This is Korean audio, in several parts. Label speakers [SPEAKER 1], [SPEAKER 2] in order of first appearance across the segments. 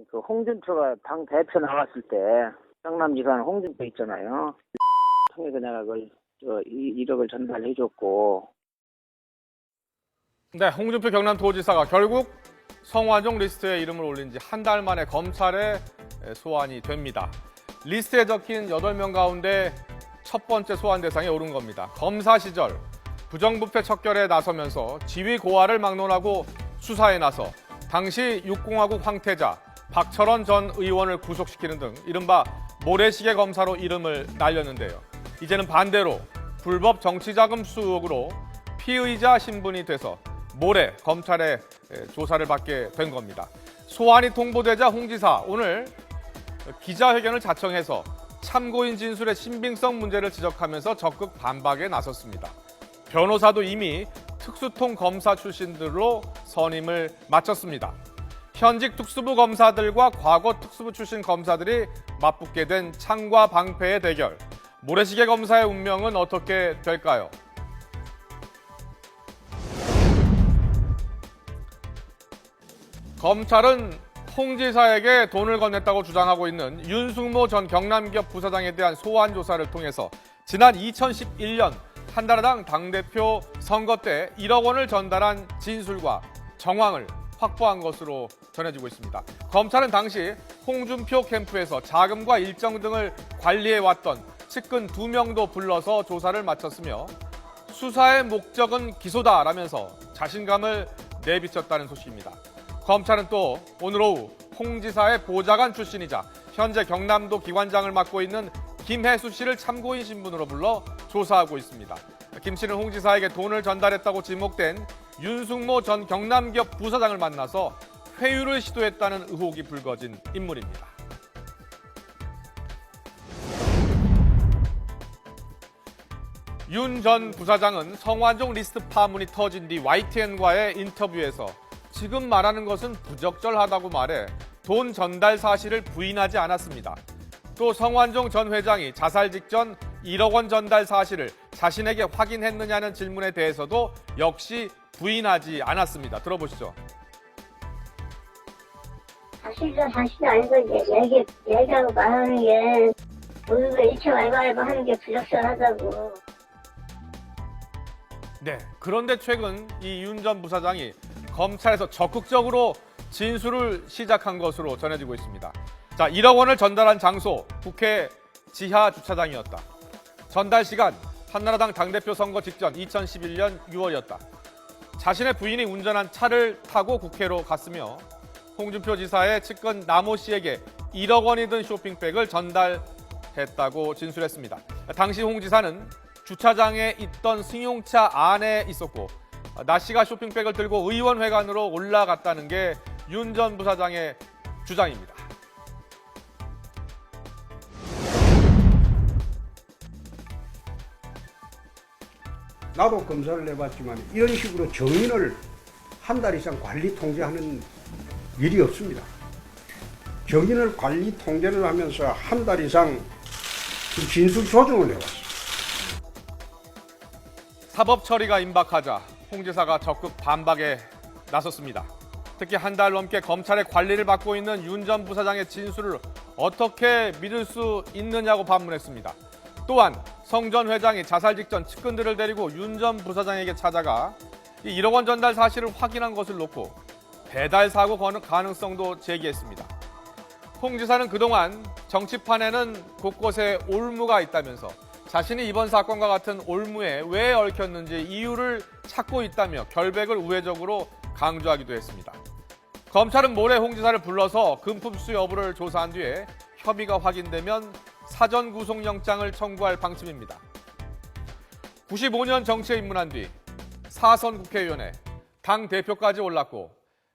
[SPEAKER 1] 그 홍준표가 당 대표 나왔을 때 경남지사는 홍준표 있잖아요. 통해서 내가 그걸 1억을 전달해줬고.
[SPEAKER 2] 네, 홍준표 경남도지사가 결국 성완종 리스트에 이름을 올린 지 한 달 만에 검찰에 소환이 됩니다. 리스트에 적힌 8명 가운데 첫 번째 소환 대상에 오른 겁니다. 검사 시절 부정부패 척결에 나서면서 지위 고하를 막론하고 수사에 나서 당시 육공화국 황태자 박철원 전 의원을 구속시키는 등 이른바 모래시계 검사로 이름을 날렸는데요. 이제는 반대로 불법 정치자금 수억으로 피의자 신분이 돼서 모레 검찰의 조사를 받게 된 겁니다. 소환이 통보되자 홍 지사 오늘 기자회견을 자청해서 참고인 진술의 신빙성 문제를 지적하면서 적극 반박에 나섰습니다. 변호사도 이미 특수통 검사 출신들로 선임을 마쳤습니다. 현직 특수부 검사들과 과거 특수부 출신 검사들이 맞붙게 된 창과 방패의 대결. 모래시계 검사의 운명은 어떻게 될까요? 검찰은 홍 지사에게 돈을 건넸다고 주장하고 있는 윤승모 전 경남기업 부사장에 대한 소환 조사를 통해서 지난 2011년 한나라당 당대표 선거 때 1억 원을 전달한 진술과 정황을 확보한 것으로 전해지고 있습니다. 검찰은 당시 홍준표 캠프에서 자금과 일정 등을 관리해왔던 측근 2명도 불러서 조사를 마쳤으며 수사의 목적은 기소다라면서 자신감을 내비쳤다는 소식입니다. 검찰은 또 오늘 오후 홍 지사의 보좌관 출신이자 현재 경남도 기관장을 맡고 있는 김혜수 씨를 참고인 신분으로 불러 조사하고 있습니다. 김 씨는 홍 지사에게 돈을 전달했다고 지목된 윤승모 전 경남기업 부사장을 만나서 회유를 시도했다는 의혹이 불거진 인물입니다. 윤 전 부사장은 성완종 리스트 파문이 터진 뒤 YTN과의 인터뷰에서 지금 말하는 것은 부적절하다고 말해 돈 전달 사실을 부인하지 않았습니다. 또 성완종 전 회장이 자살 직전 1억 원 전달 사실을 자신에게 확인했느냐는 질문에 대해서도 역시 부인하지 않았습니다. 들어보시죠.
[SPEAKER 3] 사실이 아니고 얘기하고 말하는 게 우리가 1차 알바알바 하는 게 부적절하다고.
[SPEAKER 2] 네, 그런데 최근 이 윤 전 부사장이 검찰에서 적극적으로 진술을 시작한 것으로 전해지고 있습니다. 자, 1억 원을 전달한 장소, 국회 지하 주차장이었다. 전달 시간, 한나라당 당대표 선거 직전 2011년 6월이었다. 자신의 부인이 운전한 차를 타고 국회로 갔으며 홍준표 지사의 측근 남호 씨에게 1억 원이 든 쇼핑백을 전달했다고 진술했습니다. 당시 홍 지사는 주차장에 있던 승용차 안에 있었고 나 씨가 쇼핑백을 들고 의원회관으로 올라갔다는 게 윤 전 부사장의 주장입니다.
[SPEAKER 4] 나도 검사를 해봤지만 이런 식으로 정인을 한 달 이상 관리 통제하는 일이 없습니다. 정인을 관리 통제를 하면서 한 달 이상 진술 조정을 해왔습니다.
[SPEAKER 2] 사법 처리가 임박하자 홍 지사가 적극 반박에 나섰습니다. 특히 한 달 넘게 검찰의 관리를 받고 있는 윤 전 부사장의 진술을 어떻게 믿을 수 있느냐고 반문했습니다. 또한 성 전 회장이 자살 직전 측근들을 데리고 윤 전 부사장에게 찾아가 이 1억 원 전달 사실을 확인한 것을 놓고 배달 사고 가능성도 제기했습니다. 홍 지사는 그동안 정치판에는 곳곳에 올무가 있다면서 자신이 이번 사건과 같은 올무에 왜 얽혔는지 이유를 찾고 있다며 결백을 우회적으로 강조하기도 했습니다. 검찰은 모레 홍 지사를 불러서 금품수 여부를 조사한 뒤에 협의가 확인되면 사전 구속영장을 청구할 방침입니다. 95년 정치에 입문한 뒤 4선 국회의원에 당 대표까지 올랐고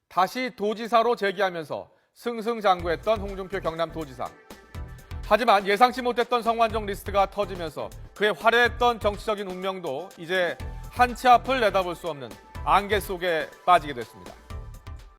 [SPEAKER 2] 다시 도지사로 재기하면서 승승장구했던 홍준표 경남도지사. 하지만 예상치 못했던 성완종 리스트가 터지면서 그의 화려했던 정치적인 운명도 이제 한 치 앞을 내다볼 수 없는 안개 속에 빠지게 됐습니다.